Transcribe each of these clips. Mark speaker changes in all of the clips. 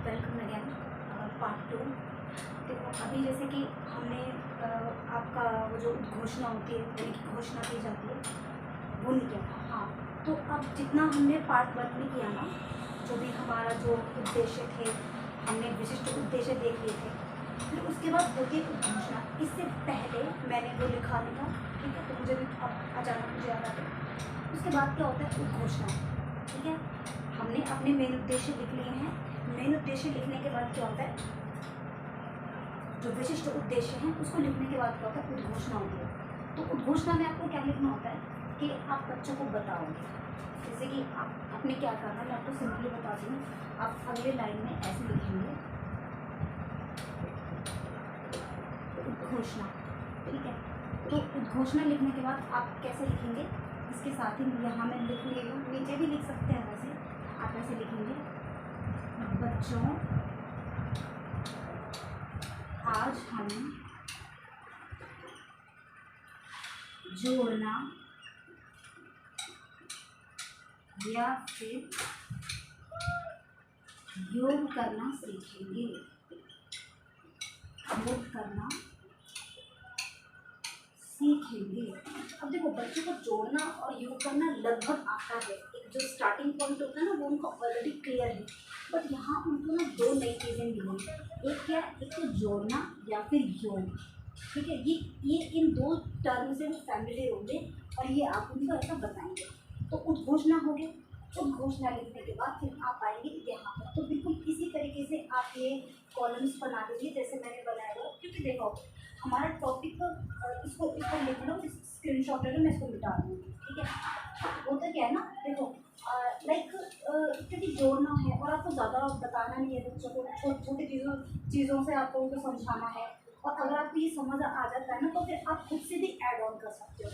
Speaker 1: Welcome again part 2। देखो अभी जैसे कि हमने आपका वो जो घोषणा होती है यानी कि घोषणा की जाती है वो नहीं किया था। हाँ, तो अब जितना हमने पार्ट 1 में किया ना, जो भी हमारा जो उद्देश्य थे हमने विशिष्ट उद्देश्य देख लिए थे। फिर उसके बाद होती है उद्घोषणा। इससे पहले मैंने वो लिखा नहीं था, ठीक है, तो मुझे भी अब अचानक मुझे याद आ गया। उसके बाद क्या होता है उद्घोषणा, ठीक है। हमने अपने मेन उद्देश्य लिख लिए हैं। मेन उद्देश्य लिखने के बाद क्या होता है, जो विशिष्ट उद्देश्य हैं उसको लिखने के बाद क्या होता है उद्घोषणा होती है। तो उद्घोषणा में आपको क्या लिखना होता है कि आप बच्चों को बताओगे, जैसे कि आपने क्या करना है मैं आपको सिंपली बता दूँ। आप अगले लाइन में ऐसे लिखेंगे उद्घोषणा, ठीक है। तो उद्घोषणा लिखने के बाद आप कैसे लिखेंगे, इसके साथ ही यहाँ मैं लिख रही हूँ, नीचे भी लिख सकते हैं वैसे। आप ऐसे लिखेंगे बच्चों आज हम जोड़ना या फिर योग करना सीखेंगे। योग करना सीखेंगे। अब देखो बच्चों को जोड़ना और योग करना लगभग आता है, एक जो स्टार्टिंग पॉइंट होता है ना वो उनको ऑलरेडी क्लियर है। बट यहाँ उनको ना दो नई चीज़ें मिली, एक क्या, एक तो जोड़ना या फिर योग, ठीक है। ये इन दो टर्म से वो फैमिलियर होंगे और ये आप उनको ऐसा बताएंगे। तो उद्घोषणा हो गई। उद्घोषणा लिखने के बाद फिर आप आएंगे यहाँ पर, तो बिल्कुल इसी तरीके से आप ये कॉलम्स बना दीजिए जैसे मैंने बनाया हुआ। क्योंकि देखो हमारा टॉपिक इसको लिख लो, स्क्रीनशॉट ले लो, मैं इसको मिटा दूँगी, ठीक है। होता क्या है ना, देखो लाइक क्योंकि जोड़ना है और आपको ज़्यादा बताना नहीं है बच्चों को, छोटी छोटी चीज़ों से आपको उनको समझाना है। और अगर आपको ये समझ आ जाता है ना तो फिर आप खुद से भी ऐड ऑन कर सकते हो।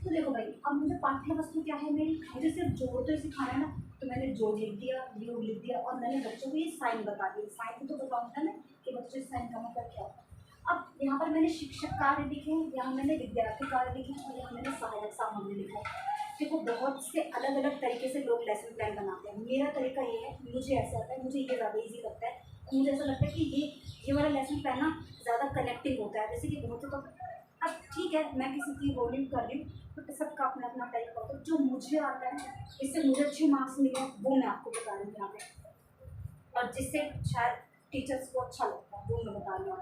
Speaker 1: तो देखो भाई, अब मुझे पाठ्य वस्तु क्या है मेरी, मुझे सिर्फ जोड़ तो सिखाना है ना, तो मैंने जोड़ लिख दिया, योग लिख दिया और मैंने बच्चों को ये साइन बता दिया। साइन तो बताऊँगा ना कि बच्चों साइन का मतलब क्या होता है। अब यहाँ पर मैंने शिक्षक कार्य लिखे, यहाँ मैंने विद्यार्थी कार्य लिखे और यहाँ मैंने सहायक सामग्री लिखा है। देखो बहुत से अलग अलग तरीके से लोग लेसन प्लान बनाते हैं, मेरा तरीका ये है, मुझे ऐसा आता है, मुझे ये ज़्यादा ईजी लगता है। मुझे ऐसा लगता है कि ये वाला लेसन प्लान ना ज़्यादा कनेक्टिंग होता है। जैसे कि बहुत से तो अब ठीक है मैं किसी की वो नहीं कर रही हूँ, तो सबका अपना अपना तरीका होता है। जो मुझे आता है, इससे मुझे अच्छे मार्क्स मिले वो मैं आपको बता रही हूँ यहाँ पे, और जिससे शायद टीचर्स को अच्छा लगता है वो मैं बता रही हूँ।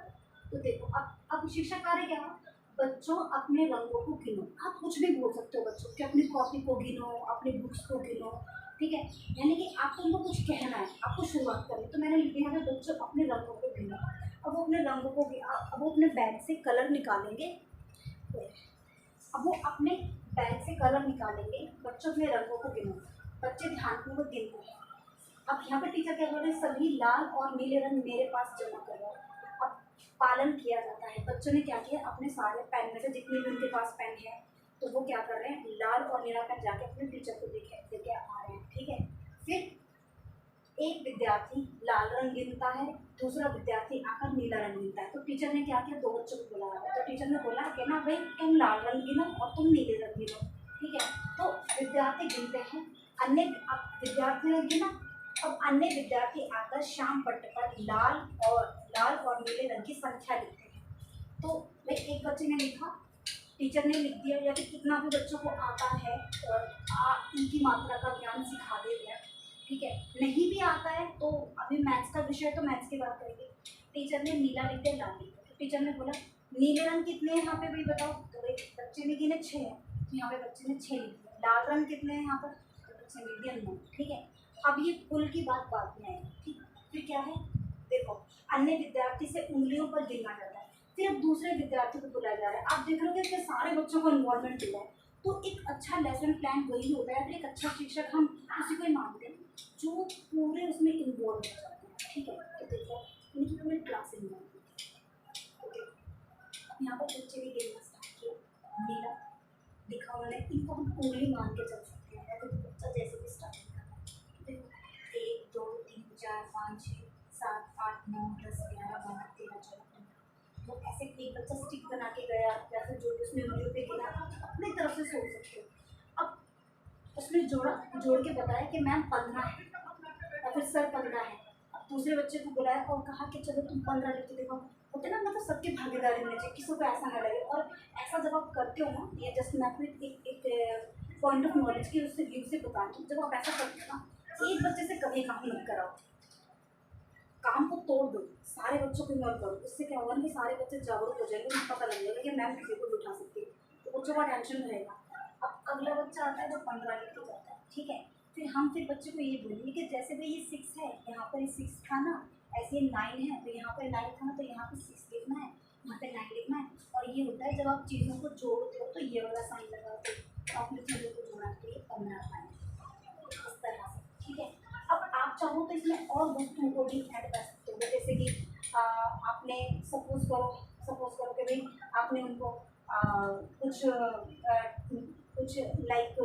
Speaker 1: तो देखो अब शिक्षक कार्य क्या है, बच्चों अपने रंगों को गिनो। आप कुछ भी बोल सकते हो बच्चों कि अपनी कॉपी को गिनो, अपनी बुक्स को गिनो, ठीक है। यानी कि आपको उनको कुछ कहना है, आपको शुरुआत करनी। तो मैंने लिख दिया है बच्चों अपने रंगों को गिनो। अब वो अपने रंगों को अब वो अपने बैग से कलर निकालेंगे। अब वो अपने बैग से कलर निकालेंगे, बच्चों अपने रंगों को गिनो। बच्चे ध्यानपूर्वक गिनते हैं। अब यहाँ पर टीचर क्या बोल रहे हैं, सभी लाल और नीले रंग मेरे पास जमा करो। अब पालन किया जाता है। बच्चों ने क्या किया, अपने सारे पेन में से जितने भी उनके पास पेन है तो वो क्या कर रहे हैं, लाल और नीला पेन जाके अपने टीचर को देके आ रहे हैं, ठीक है। फिर एक विद्यार्थी लाल रंग गिनता है, दूसरा विद्यार्थी आकर नीला रंग गिनता है। तो टीचर ने क्या किया, दो बच्चों को बुलाया। तो टीचर ने बोला कि ना भाई तुम लाल रंग गिनो और तुम नीले रंग गिनो, ठीक है। तो विद्यार्थी गिनते हैं, अन्य विद्यार्थी ने गिना। अब अन्य विद्यार्थी आकर श्याम पट्ट पर लाल और नीले रंग की संख्या लिखते हैं। तो भाई एक बच्चे ने लिखा, टीचर ने लिख दिया, या फिर कितना भी बच्चों को आता है इनकी मात्रा का ज्ञान सिखा दे दिया, ठीक है। नहीं भी आता है तो अभी मैथ्स का विषय तो मैथ्स की बात करेंगे। टीचर ने नीला लिख दिया, लाल लिख दिया। तो टीचर ने बोला नीले रंग कितने हैं यहाँ पे भी बताओ। तो भाई बच्चे ने गिने 6 हैं, तो यहाँ पे बच्चे ने 6 लिख दिया। लाल रंग कितने हैं यहाँ पर, तो बच्चे ने लिख दिया 9, ठीक है। अब ये कुल की बात बाद में आएगी, ठीक। फिर क्या है, देखो अन्य विद्यार्थी से उंगलियों पर गिना जाता है। फिर अब दूसरे विद्यार्थी को बुलाया जा रहा है। आप देख रहे हो कि सारे बच्चों को इन्वॉल्वमेंट हुआ है। तो एक अच्छा लेसन प्लान वही होता है, फिर एक अच्छा शिक्षक हम उसी को ही मानते हैं जो पूरे उसमें इन्वॉल्व हो जाते हैं, ठीक है। तो देखो उनकी पूरी क्लास इन्वॉल्व होती है। यहाँ पर बच्चे भी गिनना स्टार्ट किया, नीला दिखा उन्होंने, इनको हम उंगली मान के चल सकते हैं, तो बच्चा जैसे भी स्टार्ट करना है। देखो 1 2 3 4 5 6 7 8 9 10 11 12 13 14 15। वो ऐसे एक बच्चा स्टिक बना के गया या फिर जो भी उसने उंगलियों पे गिना, अपनी तरफ से सोच सकते हो। अब उसने जोड़ के बताया कि मैम 15 है और फिर सर 15 है। दूसरे बच्चे को बुलाया और कहा कि चलो तुम 15 लिख के देखो, होते ना, मतलब सबकी भागीदारी होनी चाहिए, किसी को ऐसा ना लगे। और ऐसा जब आप करते हो ना, ये जस्ट मैं अपनी एक पॉइंट ऑफ नॉलेज की उससे व्यू से बता दूँ, जब आप ऐसा करते हो ना, एक बच्चे से कभी काम मत कराओ, काम को तोड़ दो, सारे बच्चों को इन्वॉल्व करो। इससे क्या होगा कि सारे बच्चे जागरूक हो जाएंगे, उनको पता लग जाएगा कि मैम किसी को बिठा सकती है, तो बच्चों का टेंशन रहेगा। अब अगला बच्चा आता है जो 15 लिख के जाता है, ठीक है, फिर बच्चे को ये बोलेंगे कि जैसे भाई ये 6 है, यहाँ पर ये 6 था ना, ऐसे ये 9 है, तो यहाँ पर 9 था ना, तो यहाँ पर 6 लिखना है, यहाँ पे 9 लिखना है। और ये होता है जब आप चीज़ों को जोड़ते हो तो ये वाला साइन लगाते हो, तो आपने चीज़ों को जोड़ना के लिए 15 पाए, इस तरह से, ठीक है। अब आप चाहो तो इसमें और वस्तुओं को भी ऐड कर सकते हो, जैसे कि आपने सपोज करो कि भाई आपने उनको कुछ लाइक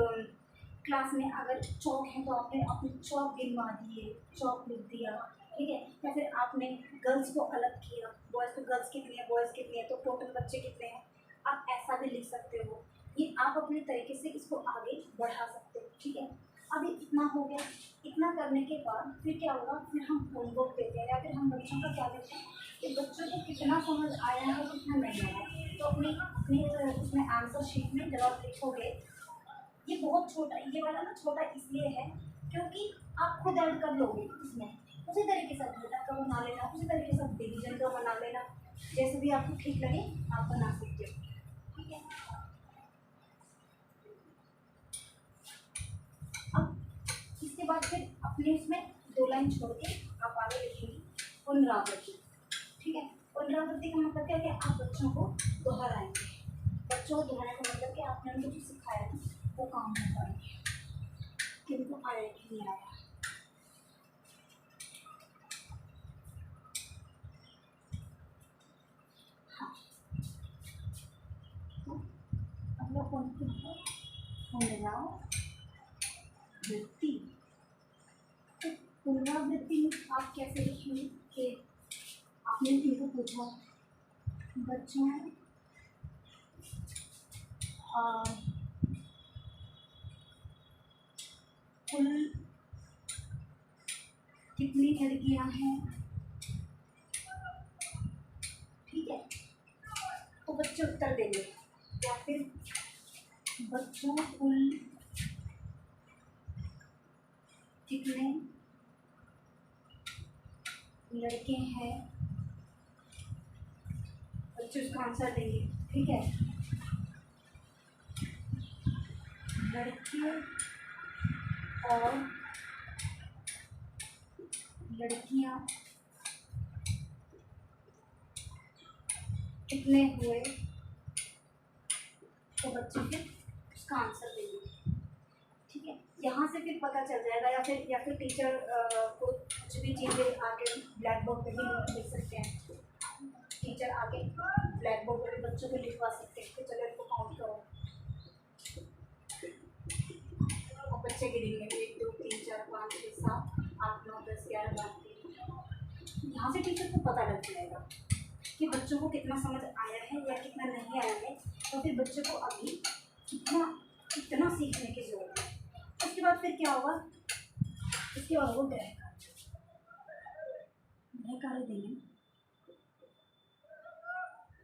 Speaker 1: क्लास में अगर चौक है तो आपने अपने चौक गिनवा दिए, चौक लिख दिया, ठीक है। या फिर आपने गर्ल्स को अलग किया, बॉयज़ को गर्ल्स कितनी है, बॉयज़ कितनी है, तो टोटल बच्चे कितने हैं, आप ऐसा भी लिख सकते हो। ये आप अपने तरीके से इसको आगे बढ़ा सकते हो, ठीक है। अभी इतना हो गया, इतना करने के बाद फिर क्या होगा, फिर हम होमवर्क देते हैं या फिर हम बच्चों का क्या देखते हैं कि बच्चों को कितना समझ आया है, कितना नहीं आया। तो अपनी अपनी उसमें आंसर शीट में जब आप लिखोगे, ये बहुत छोटा, ये वाला ना छोटा इसलिए है क्योंकि आप खुद ऐड कर लोगे इसमें, उसी तरीके से घटा का बना लेना, उसी तरीके से डिवीजन का बना लेना, जैसे भी आपको ठीक लगे आप बना सकते हो, ठीक है। अब इसके बाद फिर अपने उसमें 2 लाइन छोड़ के आप आगे लिखेंगे पुनरावृत्ति, ठीक है। पुनरावृत्ति का मतलब क्या है कि आप बच्चों को दोहराएंगे, बच्चों को दोहराने का मतलब कि आपने उनको जो सिखाया ना वो काम कर पाएंगे कि उनको आया कि नहीं आया। हाँ, तो अगला पॉइंट है पुनरावृत्ति। तो पुनरावृत्ति में आप कैसे लिखेंगे कि आपने इनको पूछा बच्चों कुल कितनी लड़कियां हैं, ठीक है, तो बच्चे उत्तर देंगे। या फिर बच्चों कुल कितने लड़के हैं, बच्चे उसका आंसर देंगे, ठीक है। लड़के और लड़कियां कितने हुए, तो बच्चे फिर उसका आंसर देंगे, ठीक है। यहाँ से फिर पता चल जाएगा, या फिर टीचर को कुछ भी चीज़ें आगे ब्लैक बोर्ड पे भी लिख सकते हैं, टीचर आगे ब्लैक बोर्ड पर भी बच्चों को लिखवा सकते हैं कि चलो इनको काउंट करो, और बच्चे गिनेंगे 1 2 3 4 5 6 7 8 9 10 11 12। यहाँ से टीचर को पता लग जाएगा कि बच्चों को कितना समझ आया है या कितना नहीं आया है, तो फिर बच्चे को अभी कितना सीखने की जरूरत है। उसके बाद फिर क्या होगा, इसके बाद वो गृह कार्य देंगे।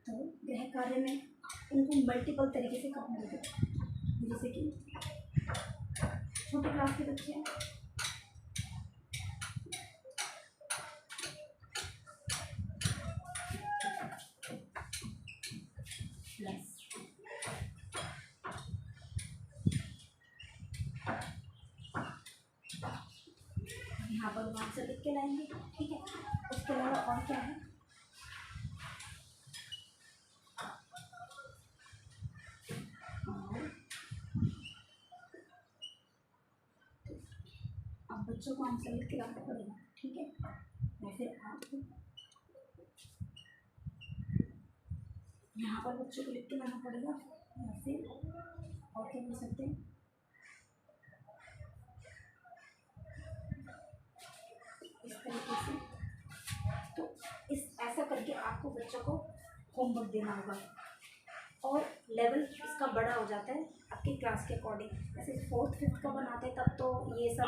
Speaker 1: तो गृह कार्य में उनको मल्टीपल तरीके से करना होगा, जैसे कि छोटे क्लास के बच्चे हैं, यहाँ पर वहाँ से लिख के लाएंगे, ठीक है। उसके अलावा और क्या है, अब बच्चों को आंसर लिख के लाना पड़ेगा, ठीक है। या फिर आप यहाँ पर बच्चों को लिख के लाना पड़ेगा, या फिर और क्या कर सकते हैं, इस तरीके से। तो ऐसा करके आपको बच्चों को होमवर्क देना होगा, और लेवल इसका बड़ा हो जाता है आपकी क्लास के अकॉर्डिंग। जैसे 4th 5th का बनाते हैं तब तो ये सब